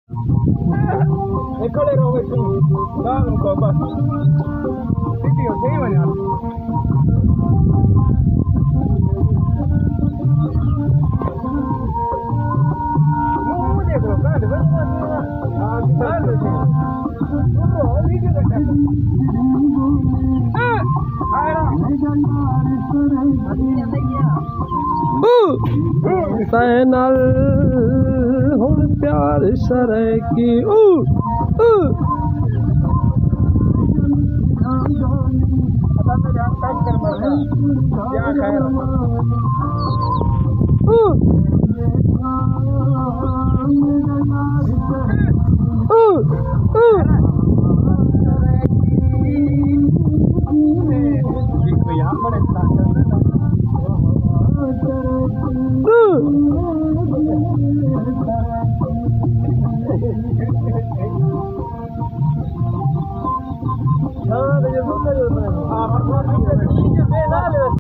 Eccole robe su, dai un po', basta. Sì, Dio, devi mangiare. Dietro, guarda, guarda. Ah, guarda, sì. Lì che सैनल हुण प्यार सरे की Ah,